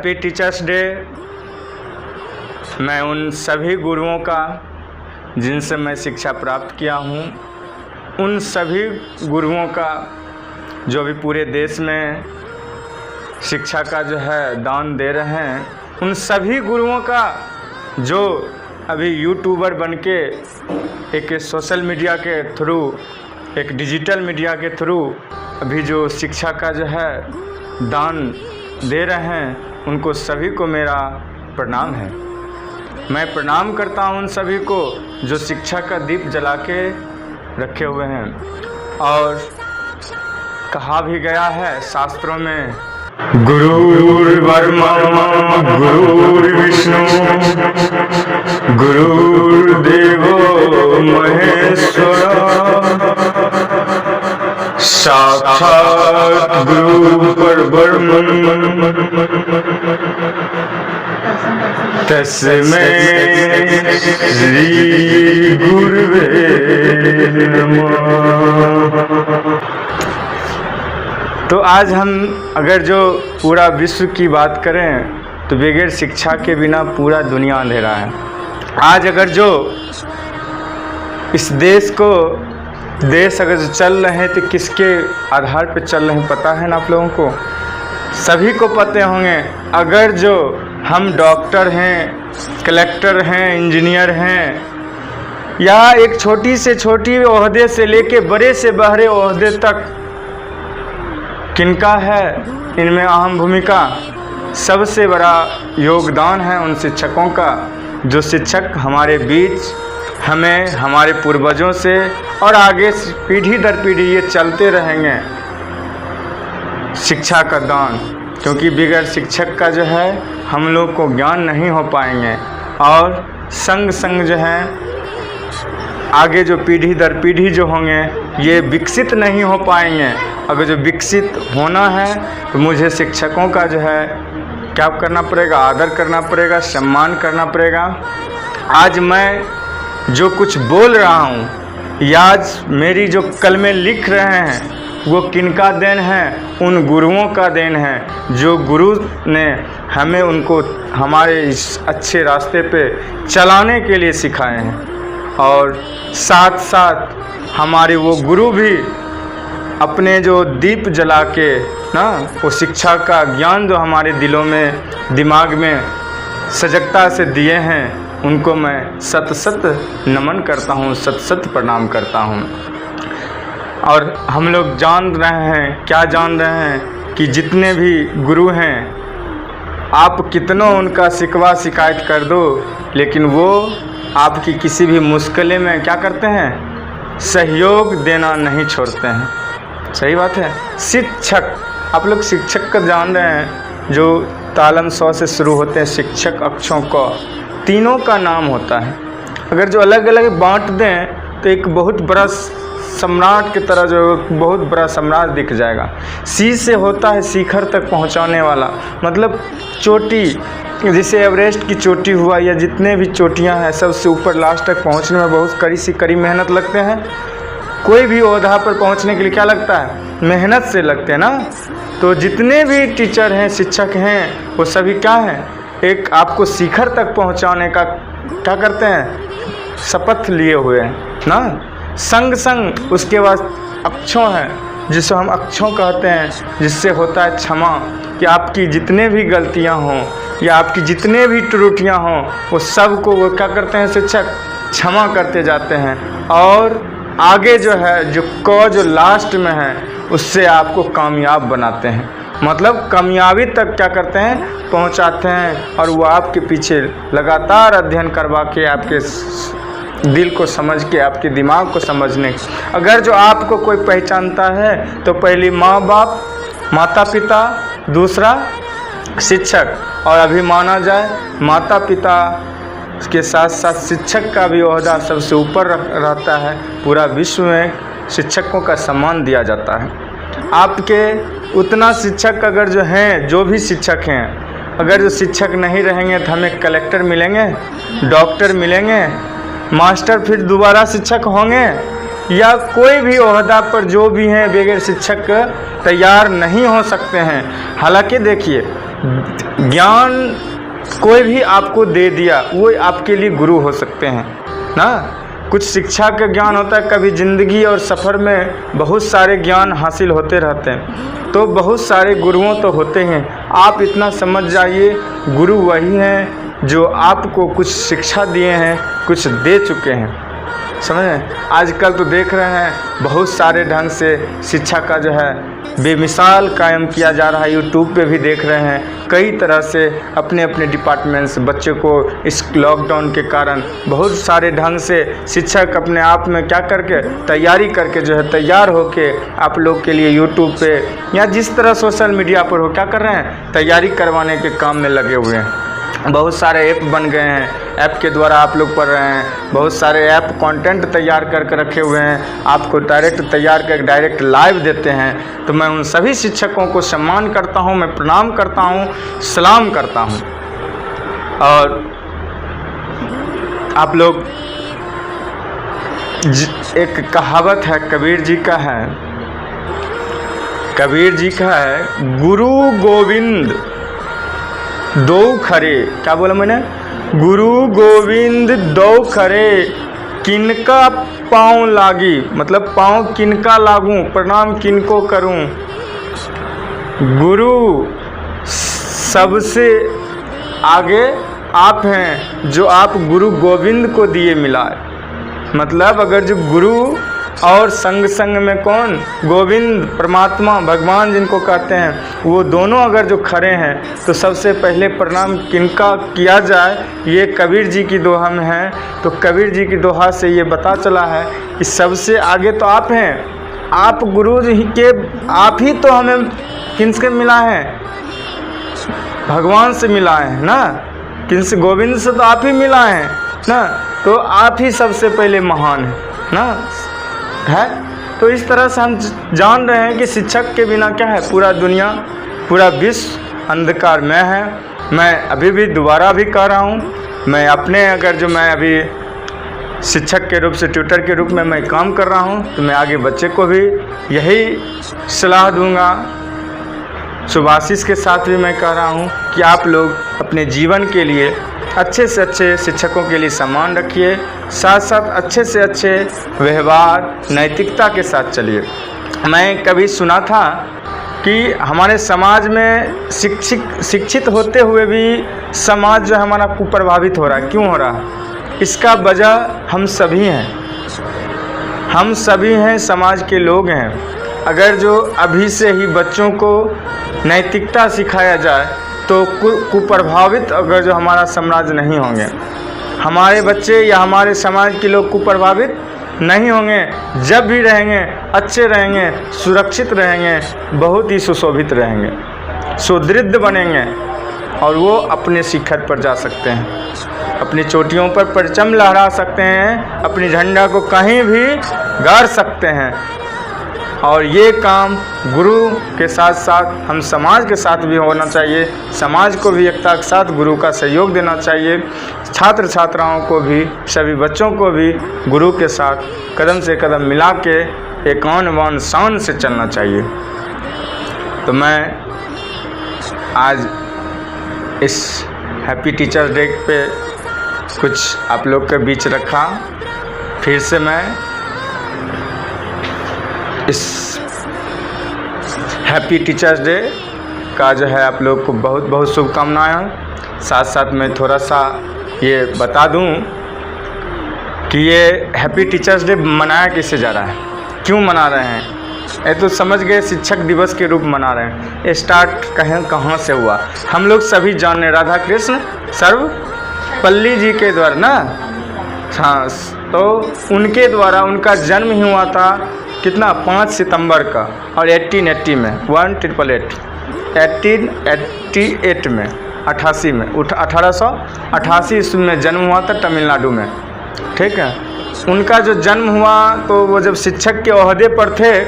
Happy teachers day. मैं उन सभी गुरुओं का जिनसे मैं शिक्षा प्राप्त किया हूँ, उन सभी गुरुओं का जो भी पूरे देश में शिक्षा का जो है दान दे रहे हैं, उन सभी गुरुओं का जो अभी यूट्यूबर बनके एक सोशल मीडिया के थ्रू, एक डिजिटल मीडिया के थ्रू अभी जो शिक्षा का जो है दान दे रहे हैं, उनको सभी को मेरा प्रणाम है। मैं प्रणाम करता हूं उन सभी को जो शिक्षा का दीप जला के रखे हुए हैं। और कहा भी गया है शास्त्रों में, गुरुर्ब्रह्मा गुरुर्विष्णु गुरुर्देवो महेश्वरा साक्षात् गुरु परब्रह्म तस्मै श्री गुरुवे नमः। तो आज हम अगर जो पूरा विश्व की बात करें तो बगैर शिक्षा के बिना पूरा दुनिया अंधेरा है। आज अगर जो इस देश अगर जो चल रहे हैं तो किसके आधार पर चल रहे हैं पता है ना आप लोगों को, सभी को पते होंगे। अगर जो हम डॉक्टर हैं, कलेक्टर हैं, इंजीनियर हैं, या एक छोटी से छोटी ओहदे से लेके बड़े से बड़े ओहदे तक किनका है इनमें अहम भूमिका, सबसे बड़ा योगदान है उन शिक्षकों का। जो शिक्षक हमारे बीच हमें हमारे पूर्वजों से और आगे पीढ़ी दर पीढ़ी ये चलते रहेंगे शिक्षा का दान, क्योंकि बगैर शिक्षक का जो है हम लोग को ज्ञान नहीं हो पाएंगे। और संग संग जो है आगे जो पीढ़ी दर पीढ़ी जो होंगे ये विकसित नहीं हो पाएंगे। अगर जो विकसित होना है तो मुझे शिक्षकों का जो है क्या करना पड़ेगा, आदर करना पड़ेगा, सम्मान करना पड़ेगा। आज मैं जो कुछ बोल रहा हूँ या आज मेरी जो कलमें लिख रहे हैं वो किनका देन है, उन गुरुओं का देन है जो गुरु ने हमें उनको हमारे इस अच्छे रास्ते पे चलाने के लिए सिखाए हैं। और साथ साथ हमारे वो गुरु भी अपने जो दीप जला के ना वो शिक्षा का ज्ञान जो हमारे दिलों में दिमाग में सजगता से दिए हैं, उनको मैं सत सत नमन करता हूँ, सत सत प्रणाम करता हूँ। और हम लोग जान रहे हैं, क्या जान रहे हैं कि जितने भी गुरु हैं आप कितनों उनका शिकवा शिकायत कर दो, लेकिन वो आपकी किसी भी मुश्किल में क्या करते हैं, सहयोग देना नहीं छोड़ते हैं। सही बात है। शिक्षक, आप लोग शिक्षक का जान रहे हैं, जो तालम सौ से शुरू होते हैं शिक्षक अक्षरों को, तीनों का नाम होता है। अगर जो अलग अलग बांट दें तो एक बहुत बड़ा सम्राट की तरह जो बहुत बड़ा सम्राट दिख जाएगा। सी से होता है शिखर तक पहुंचाने वाला, मतलब चोटी, जैसे एवरेस्ट की चोटी हुआ या जितने भी चोटियां हैं सबसे ऊपर लास्ट तक पहुंचने में बहुत कड़ी मेहनत लगते हैं। कोई भी ओहदा पर पहुंचने के लिए क्या लगता है, मेहनत से लगते हैं ना। तो जितने भी टीचर हैं, शिक्षक हैं, वो सभी क्या हैं, एक आपको शिखर तक पहुंचाने का क्या करते हैं, शपथ लिए हुए हैं ना। संग संग उसके बाद अक्षों है, जिसे हम अक्षों कहते हैं, जिससे होता है क्षमा, कि आपकी जितने भी गलतियां हों या आपकी जितने भी त्रुटियां हों वो सब को वो क्या करते हैं, शिक्षक क्षमा करते जाते हैं। और आगे जो है जो लास्ट में है उससे आपको कामयाब बनाते हैं, मतलब कामयाबी तक क्या करते हैं, पहुंचाते हैं। और वो आपके पीछे लगातार अध्ययन करवा के आपके दिल को समझ के, आपके दिमाग को समझने। अगर जो आपको कोई पहचानता है तो पहली माँ बाप, माता पिता, दूसरा शिक्षक, और अभी माना जाए माता पिता के साथ साथ शिक्षक का भी ओहदा सबसे ऊपर रहता है। पूरा विश्व में शिक्षकों का सम्मान दिया जाता है। आपके उतना शिक्षक अगर जो हैं, जो भी शिक्षक हैं, अगर जो शिक्षक नहीं रहेंगे तो हमें कलेक्टर मिलेंगे, डॉक्टर मिलेंगे, मास्टर फिर दोबारा शिक्षक होंगे, या कोई भी ओहदा पर जो भी हैं बगैर शिक्षक तैयार नहीं हो सकते हैं। हालांकि देखिए ज्ञान कोई भी आपको दे दिया वो आपके लिए गुरु हो सकते हैं ना। कुछ शिक्षा का ज्ञान होता है, कभी ज़िंदगी और सफ़र में बहुत सारे ज्ञान हासिल होते रहते हैं, तो बहुत सारे गुरुओं तो होते हैं। आप इतना समझ जाइए, गुरु वही हैं जो आपको कुछ शिक्षा दिए हैं, कुछ दे चुके हैं, समझें। आजकल तो देख रहे हैं बहुत सारे ढंग से शिक्षा का जो है बेमिसाल कायम किया जा रहा है। यूट्यूब पे भी देख रहे हैं कई तरह से अपने अपने डिपार्टमेंट्स बच्चे को इस लॉकडाउन के कारण बहुत सारे ढंग से शिक्षक अपने आप में क्या करके तैयारी करके जो है तैयार होके आप लोग के लिए यूट्यूब पे या जिस तरह सोशल मीडिया पर हो क्या कर रहे हैं, तैयारी करवाने के काम में लगे हुए हैं। बहुत सारे ऐप बन गए हैं, ऐप के द्वारा आप लोग पढ़ रहे हैं। बहुत सारे ऐप कंटेंट तैयार करके रखे हुए हैं, आपको डायरेक्ट तैयार करके डायरेक्ट लाइव देते हैं। तो मैं उन सभी शिक्षकों को सम्मान करता हूं, मैं प्रणाम करता हूं, सलाम करता हूं। और आप लोग एक कहावत है कबीर जी का है, गुरु गोविंद दो खरे। क्या बोला मैंने? गुरु गोविंद दो खरे, किनका पाँव लागी, मतलब पाँव किनका लागूं, प्रणाम किनको करूं। गुरु सबसे आगे आप हैं, जो आप गुरु गोविंद को दिए मिलाए। मतलब अगर जो गुरु और संग संग में कौन, गोविंद परमात्मा भगवान जिनको कहते हैं, वो दोनों अगर जो खड़े हैं तो सबसे पहले प्रणाम किनका किया जाए, ये कबीर जी की दोहा में है। तो कबीर जी की दोहा से ये पता चला है कि सबसे आगे तो आप हैं, आप गुरु जी के, आप ही तो हमें किनसे मिला है, भगवान से मिला है ना, किनसे, गोविंद से तो आप ही मिला है ना। तो आप ही सबसे पहले महान है ना, है। तो इस तरह से हम जान रहे हैं कि शिक्षक के बिना क्या है, पूरा दुनिया, पूरा विश्व अंधकार में है। मैं अभी भी दोबारा भी कह रहा हूँ, मैं अपने अगर जो मैं अभी शिक्षक के रूप से ट्यूटर के रूप में मैं काम कर रहा हूँ, तो मैं आगे बच्चे को भी यही सलाह दूंगा। सुभाषिस के साथ भी मैं कह रहा हूँ कि आप लोग अपने जीवन के लिए अच्छे से अच्छे शिक्षकों के लिए सम्मान रखिए, साथ साथ अच्छे से अच्छे व्यवहार नैतिकता के साथ चलिए। मैं कभी सुना था कि हमारे समाज में शिक्षित होते हुए भी समाज जो हमारा कुप्रभावित हो रहा है। क्यों हो रहा है? इसका वजह हम सभी हैं, हम सभी हैं, समाज के लोग हैं। अगर जो अभी से ही बच्चों को नैतिकता सिखाया जाए तो कुप्रभावित अगर जो हमारा समाज नहीं होंगे, हमारे बच्चे या हमारे समाज के लोग कुप्रभावित नहीं होंगे। जब भी रहेंगे अच्छे रहेंगे, सुरक्षित रहेंगे, बहुत ही सुशोभित रहेंगे, सुदृढ़ बनेंगे और वो अपने शिखर पर जा सकते हैं, अपनी चोटियों पर परचम लहरा सकते हैं, अपनी झंडा को कहीं भी गाड़ सकते हैं। और ये काम गुरु के साथ साथ हम समाज के साथ भी होना चाहिए। समाज को भी एकता के साथ गुरु का सहयोग देना चाहिए। छात्र छात्राओं को भी, सभी बच्चों को भी गुरु के साथ कदम से कदम मिला के एकान शान से चलना चाहिए। तो मैं आज इस हैप्पी टीचर्स डे पे कुछ आप लोग के बीच रखा। फिर से मैं इस हैप्पी टीचर्स डे का जो है आप लोग को बहुत बहुत शुभकामनाएं। साथ साथ मैं थोड़ा सा ये बता दूं कि ये हैप्पी टीचर्स डे मनाया किससे जा रहा है, क्यों मना रहे हैं। ये तो समझ गए शिक्षक दिवस के रूप मना रहे हैं। ये स्टार्ट कहाँ से हुआ हम लोग सभी जान रहे, राधा कृष्ण सर्वपल्ली जी के द्वारा ना। हाँ, तो उनके द्वारा उनका जन्म ही हुआ था कितना, 5 सितंबर का, और 1880 में 1888 में 88 में 1888 ईस्वी में जन्म हुआ था तमिलनाडु में। ठीक है, उनका जो जन्म हुआ तो वो जब शिक्षक के ओहदे पर थे,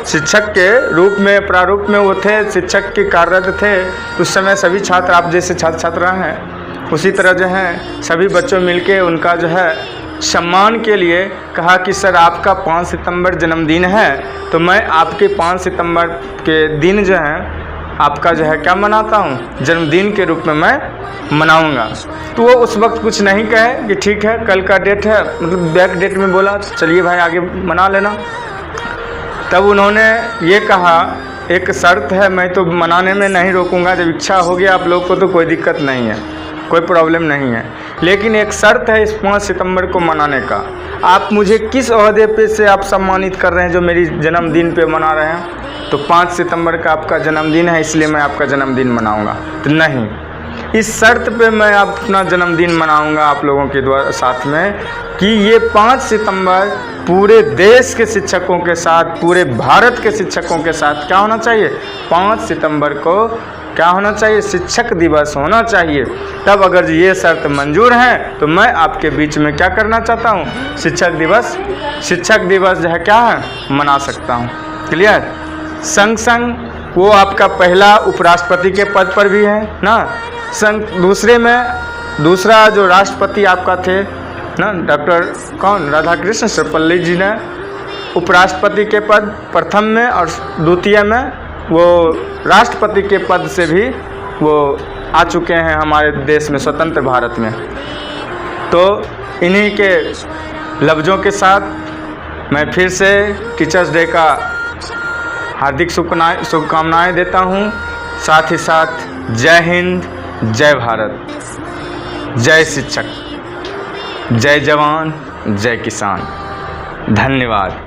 शिक्षक के रूप में प्रारूप में वो थे, शिक्षक के कार्यरत थे। उस समय सभी छात्र, आप जैसे छात्र छात्रा हैं उसी तरह जो हैं सभी बच्चों मिलके उनका जो है सम्मान के लिए कहा कि सर आपका 5 सितंबर जन्मदिन है, तो मैं आपके 5 सितंबर के दिन जो है आपका जो है क्या मनाता हूँ, जन्मदिन के रूप में मैं मनाऊँगा। तो वो उस वक्त कुछ नहीं कहे कि ठीक है कल का डेट है, मतलब बैक डेट में बोला चलिए भाई आगे मना लेना। तब उन्होंने ये कहा एक शर्त है, मैं तो मनाने में नहीं रोकूंगा, जब इच्छा होगी आप लोग को तो कोई दिक्कत नहीं है, कोई प्रॉब्लम नहीं है, लेकिन एक शर्त है इस 5 सितंबर को मनाने का। आप मुझे किस ओहदे पे से आप सम्मानित कर रहे हैं जो मेरी जन्मदिन पे मना रहे हैं? तो 5 सितंबर का आपका जन्मदिन है इसलिए मैं आपका जन्मदिन मनाऊंगा। तो नहीं, इस शर्त पे मैं अपना जन्मदिन मनाऊंगा आप लोगों के द्वारा साथ में कि ये 5 सितंबर पूरे देश के शिक्षकों के साथ, पूरे भारत के शिक्षकों के साथ क्या होना चाहिए, 5 सितंबर को क्या होना चाहिए, शिक्षक दिवस होना चाहिए। तब अगर ये शर्त मंजूर है तो मैं आपके बीच में क्या करना चाहता हूँ, शिक्षक दिवस जो है क्या है मना सकता हूँ। क्लियर? संग संग वो आपका पहला उपराष्ट्रपति के पद पर भी है ना, संग दूसरा जो राष्ट्रपति आपका थे ना, डॉक्टर राधाकृष्ण सर्वपल्ली जी ने उपराष्ट्रपति के पद प्रथम में और द्वितीय में वो राष्ट्रपति के पद से भी वो आ चुके हैं हमारे देश में, स्वतंत्र भारत में। तो इन्हीं के लफ्ज़ों के साथ मैं फिर से टीचर्स डे का हार्दिक शुभकामनाएं देता हूं, साथ ही साथ जय हिंद, जय भारत, जय शिक्षक, जय जवान, जय किसान। धन्यवाद।